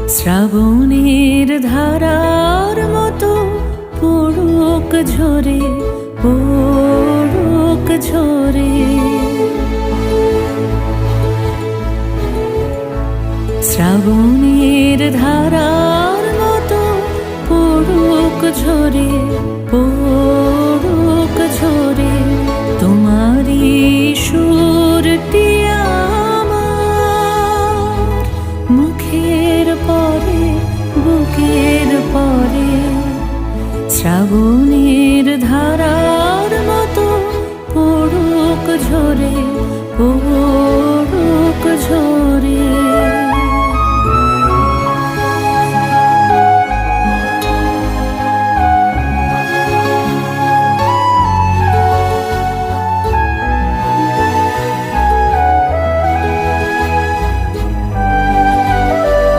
শ্রাবণের ধারার মতো পড়ুক ঝরে, পড়ুক ঝরে। শ্রাবণের ধারার মতো পড়ুক ঝরে, পড়ুক ঝরে। তোমারই সুরটি আমার মুখের পরে, বুকের পরে। শ্রাবণের ধারার মতো পড়ুক ঝরে,